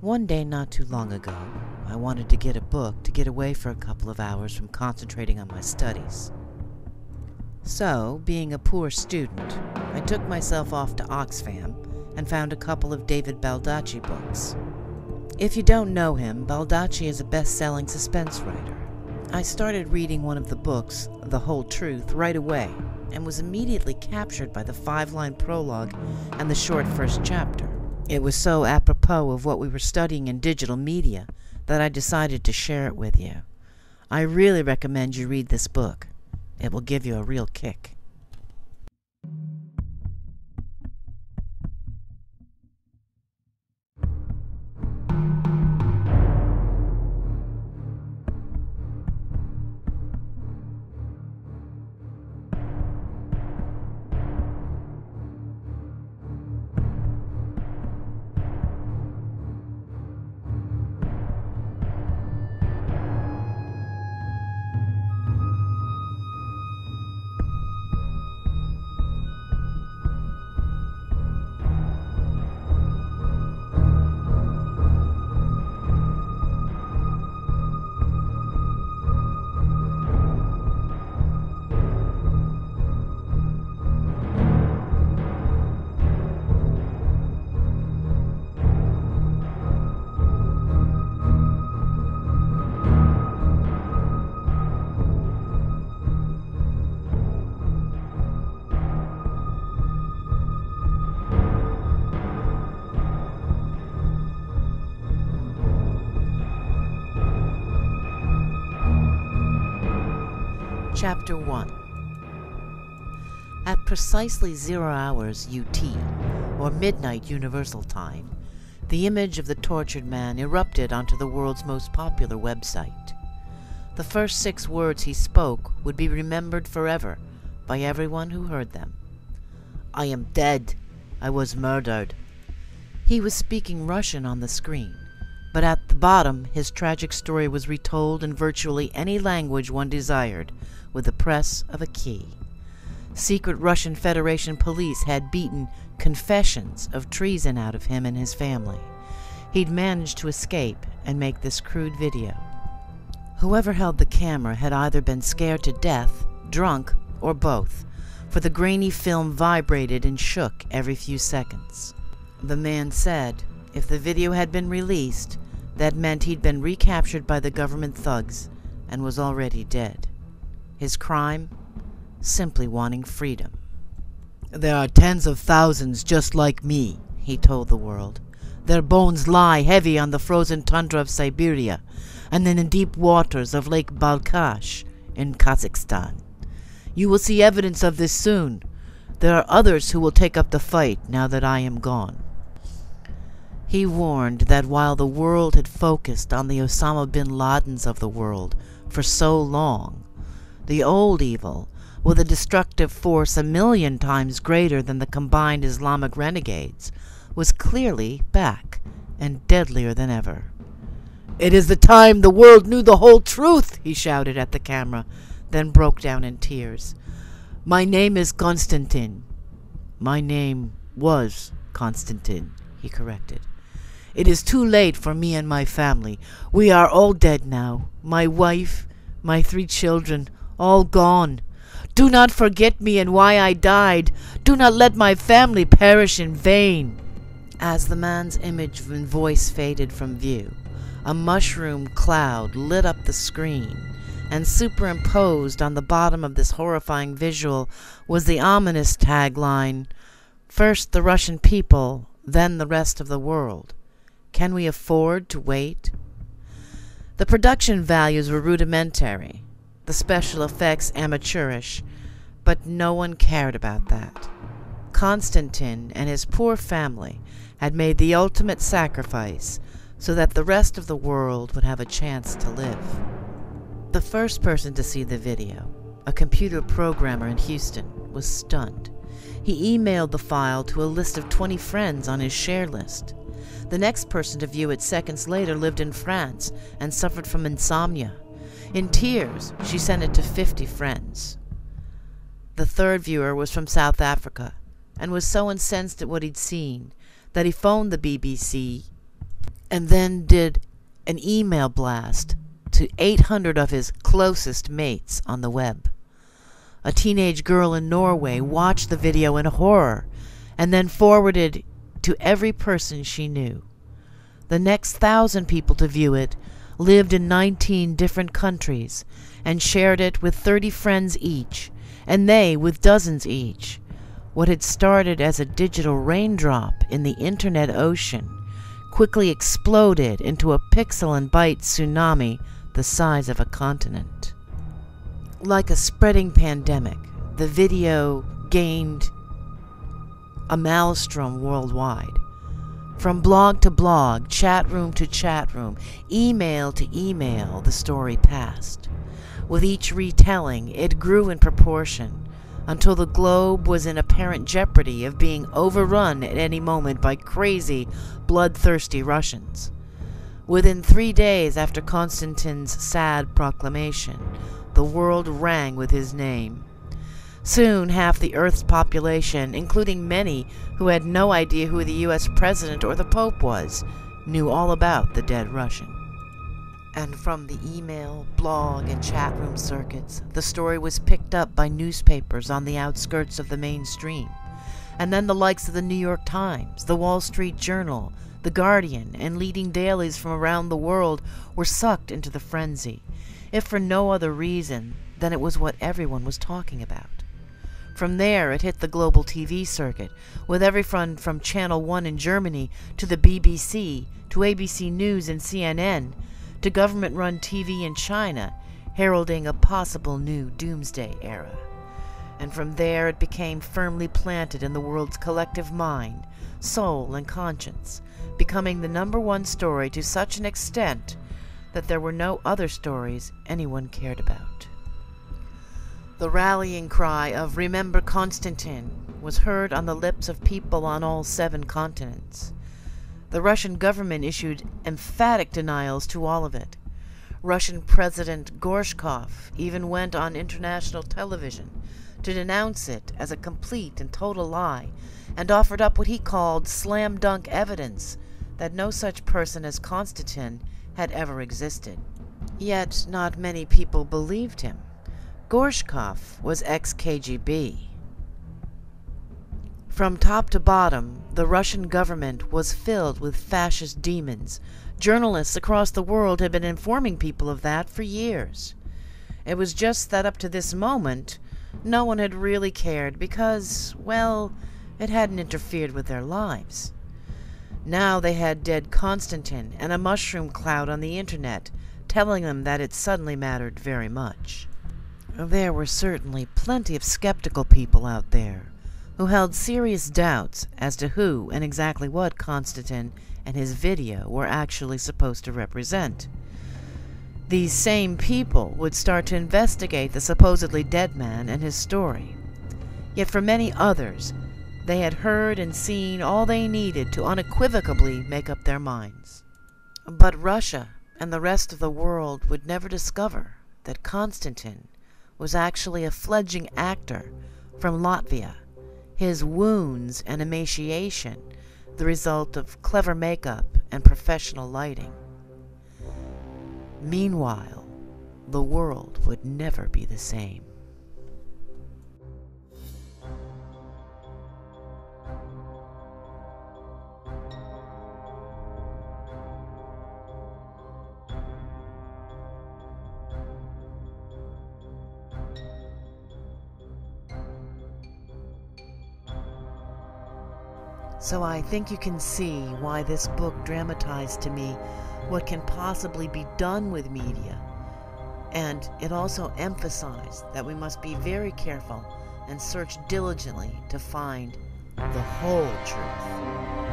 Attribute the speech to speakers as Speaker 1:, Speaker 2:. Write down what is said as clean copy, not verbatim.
Speaker 1: One day not too long ago, I wanted to get a book to get away for a couple of hours from concentrating on my studies. So, being a poor student, I took myself off to Oxfam and found a couple of David Baldacci books. If you don't know him, Baldacci is a best-selling suspense writer. I started reading one of the books, The Whole Truth, right away, and was immediately captured by the 5-line prologue and the short first chapter. It was so apropos of what we were studying in digital media that I decided to share it with you. I really recommend you read this book. It will give you a real kick. Chapter 1. At precisely 0 hours UT, or midnight Universal Time, the image of the tortured man erupted onto the world's most popular website. The first 6 words he spoke would be remembered forever by everyone who heard them. "I am dead. I was murdered." He was speaking Russian on the screen, but at the bottom his tragic story was retold in virtually any language one desired, with the press of a key. Secret Russian Federation police had beaten confessions of treason out of him and his family. He'd managed to escape and make this crude video. Whoever held the camera had either been scared to death, drunk, or both, for the grainy film vibrated and shook every few seconds. The man said if the video had been released, that meant he'd been recaptured by the government thugs and was already dead. His crime? Simply wanting freedom. "There are tens of thousands just like me," he told the world. "Their bones lie heavy on the frozen tundra of Siberia, and in the deep waters of Lake Balkhash in Kazakhstan. You will see evidence of this soon. There are others who will take up the fight now that I am gone." He warned that while the world had focused on the Osama bin Ladens of the world for so long, the old evil, with a destructive force 1,000,000 times greater than the combined Islamic renegades, was clearly back and deadlier than ever. "It is the time the world knew the whole truth," he shouted at the camera, then broke down in tears. "My name is Konstantin." "My name was Konstantin," he corrected. "It is too late for me and my family. We are all dead now. My wife, my 3 children, all gone. Do not forget me and why I died. Do not let my family perish in vain." As the man's image and voice faded from view, a mushroom cloud lit up the screen, and superimposed on the bottom of this horrifying visual was the ominous tagline, "First the Russian people, then the rest of the world. Can we afford to wait?" The production values were rudimentary, the special effects amateurish, but no one cared about that. Konstantin and his poor family had made the ultimate sacrifice so that the rest of the world would have a chance to live. The first person to see the video, a computer programmer in Houston, was stunned. He emailed the file to a list of 20 friends on his share list. The next person to view it seconds later lived in France and suffered from insomnia. In tears, she sent it to 50 friends. The third viewer was from South Africa and was so incensed at what he'd seen that he phoned the BBC and then did an email blast to 800 of his closest mates on the web. A teenage girl in Norway watched the video in horror and then forwarded to every person she knew. The next 1,000 people to view it lived in 19 different countries and shared it with 30 friends each, and they with dozens each. What had started as a digital raindrop in the internet ocean quickly exploded into a pixel and byte tsunami the size of a continent. Like a spreading pandemic, the video gained a maelstrom worldwide. From blog to blog, chat room to chat room, email to email, the story passed. With each retelling, it grew in proportion, until the globe was in apparent jeopardy of being overrun at any moment by crazy, bloodthirsty Russians. Within 3 days after Konstantin's sad proclamation, the world rang with his name. Soon, half the Earth's population, including many who had no idea who the U.S. President or the Pope was, knew all about the dead Russian. And from the email, blog, and chat room circuits, the story was picked up by newspapers on the outskirts of the mainstream. And then the likes of the New York Times, the Wall Street Journal, the Guardian, and leading dailies from around the world were sucked into the frenzy, if for no other reason than it was what everyone was talking about. From there, it hit the global TV circuit, with everyone from Channel 1 in Germany to the BBC, to ABC News and CNN, to government-run TV in China, heralding a possible new doomsday era. And from there, it became firmly planted in the world's collective mind, soul, and conscience, becoming the #1 story to such an extent that there were no other stories anyone cared about. The rallying cry of "Remember Konstantin" was heard on the lips of people on all 7 continents. The Russian government issued emphatic denials to all of it. Russian President Gorshkov even went on international television to denounce it as a complete and total lie, and offered up what he called slam-dunk evidence that no such person as Konstantin had ever existed. Yet not many people believed him. Gorshkov was ex-KGB. From top to bottom, the Russian government was filled with fascist demons. Journalists across the world had been informing people of that for years. It was just that up to this moment, no one had really cared because, well, it hadn't interfered with their lives. Now they had dead Konstantin and a mushroom cloud on the internet, telling them that it suddenly mattered very much. There were certainly plenty of skeptical people out there who held serious doubts as to who and exactly what Konstantin and his video were actually supposed to represent. These same people would start to investigate the supposedly dead man and his story. Yet for many others, they had heard and seen all they needed to unequivocally make up their minds. But Russia and the rest of the world would never discover that Konstantin was actually a fledgling actor from Latvia, his wounds and emaciation the result of clever makeup and professional lighting. Meanwhile, the world would never be the same. So I think you can see why this book dramatized to me what can possibly be done with media. And it also emphasized that we must be very careful and search diligently to find the whole truth.